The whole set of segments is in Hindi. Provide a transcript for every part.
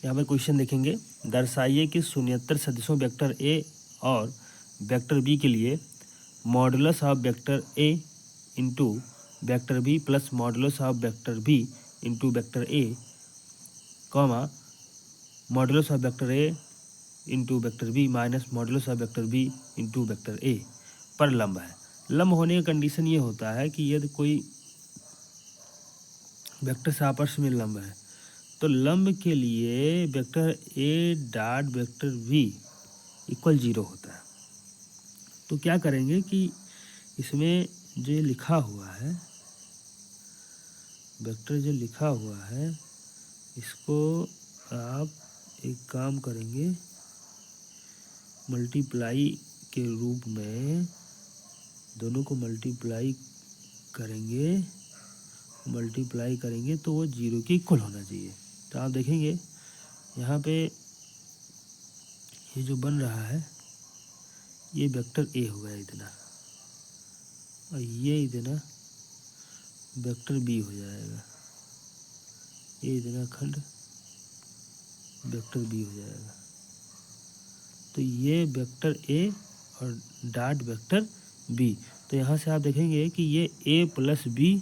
यहाँ पर क्वेश्चन देखेंगे, दर्शाइए कि शून्येतर सदिशों वेक्टर ए और वेक्टर बी के लिए modulus of vector A into vector B plus modulus of vector B into vector A comma modulus of vector A into vector B minus modulus of vector B into vector A पर लंब है। लंब होने का कंडीशन ये होता है कि यदि कोई वेक्टर आपस में लंब है तो लंब के लिए vector A dot vector B equal 0 होता है। तो क्या करेंगे कि इसमें जो लिखा हुआ है वेक्टर जो लिखा हुआ है इसको आप एक काम करेंगे, मल्टीप्लाई के रूप में दोनों को मल्टीप्लाई करेंगे तो वो 0 के इक्वल होना चाहिए। तो आप देखेंगे यहाँ पे ये जो बन रहा है ये वेक्टर ए हो गया इतना, और ये इतना वेक्टर बी हो जाएगा, ये इतना खंड वेक्टर बी हो जाएगा। तो ये वेक्टर ए और डॉट वेक्टर बी, तो यहाँ से आप देखेंगे कि ये ए प्लस बी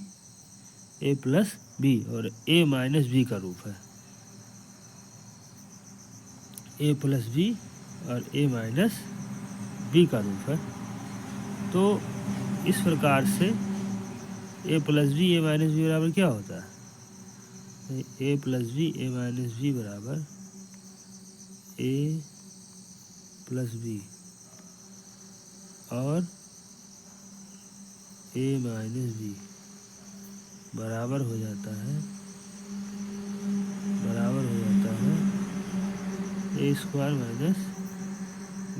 और ए माइनस बी का रूप है, ए प्लस बी और ए माइनस बी का रूप है। तो इस प्रकार से ए प्लस बी ए माइनस बी बराबर क्या होता है, ए प्लस बी ए माइनस बी बराबर ए प्लस बी और ए माइनस बी बराबर हो जाता है ए स्क्वायर माइनस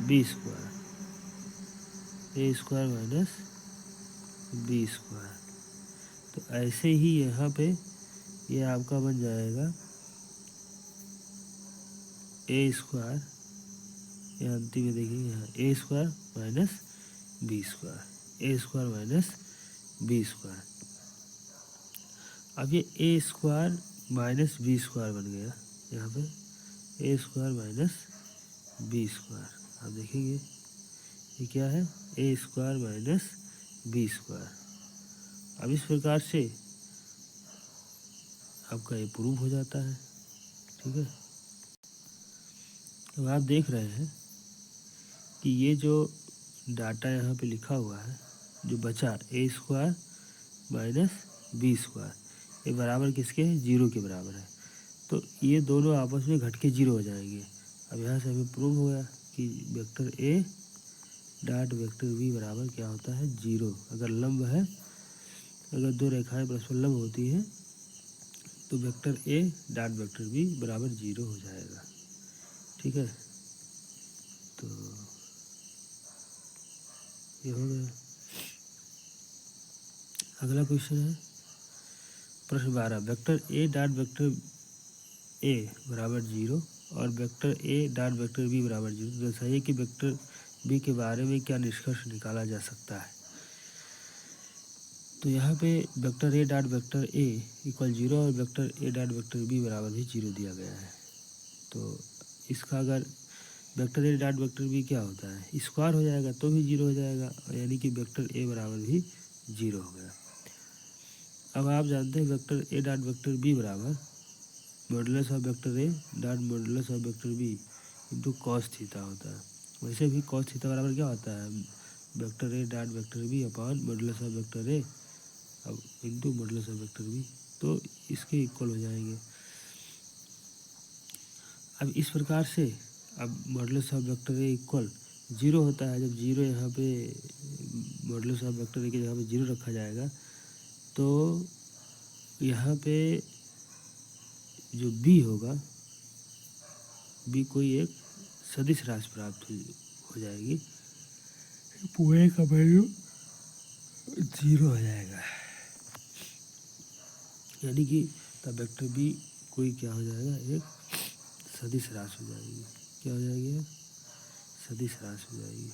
बी स्क्वायर, ए स्क्वायर माइनस बी स्क्वायर। तो ऐसे ही यहाँ पे ये आपका बन जाएगा ए स्क्वायर, ये अंतिम में देखिए यहाँ ए स्क्वायर माइनस बी स्क्वायर, ए स्क्वायर माइनस बी स्क्वायर। अब ये ए स्क्वायर माइनस बी स्क्वायर बन गया, यहाँ पे ए स्क्वायर माइनस बी स्क्वायर। आप देखेंगे ये क्या है, ए स्क्वायर माइनस बी स्क्वायर। अब इस प्रकार से आपका ये प्रूव हो जाता है, ठीक है। अब आप देख रहे हैं कि ये जो डाटा यहाँ पे लिखा हुआ है जो बचा ए स्क्वायर माइनस बी स्क्वायर, ये बराबर किसके है, 0 के बराबर है। तो ये दोनों आपस में घट के 0 हो जाएंगे। अब यहाँ से हमें प्रूव हो गया कि vector A dot vector B बराबर क्या होता है, 0। अगर लंब है, अगर दो रेखाएं परस्पर लंब होती हैं तो vector A dot vector B बराबर 0 हो जाएगा, ठीक है। तो ये हो गया। अगला क्वेश्चन है प्रश्न 12, vector A dot vector A बराबर 0 और vector A dot vector B बराबर 0 दर्शाइए कि वेक्टर बी के बारे में क्या निष्कर्ष निकाला जा सकता है। तो यहाँ पे vector A dot vector A equal 0 और vector A dot vector B बराबर भी 0 दिया गया है। तो इसका अगर vector A dot vector B क्या होता है, स्क्वायर हो जाएगा तो भी 0 हो जाएगा, यानी कि वेक्टर ए बराबर भी 0 हो गया। अब आप जानते हैं vector A dot vector B बराबर modulus of vector A dot modulus of vector B into cos theta होता है। वैसे भी कॉस थीटा बराबर क्या होता है, vector A dot vector B upon modulus of vector A अब into modulus of vector B, तो इसके इक्वल हो जाएंगे। अब इस प्रकार से अब modulus of vector A equal 0 होता है। जब 0 यहाँ पे मॉडुलस ऑफ वेक्टर ए के जगह पे 0 रखा जाएगा तो यहाँ पे जो बी होगा, बी कोई एक सदिश राशि प्राप्त हो जाएगी, पूरे का वैल्यू 0 हो जाएगा, यानी कि तब वेक्टर बी कोई क्या हो जाएगा, एक सदिश राशि हो जाएगी। क्या हो जाएगी, सदिश राशि हो जाएगी।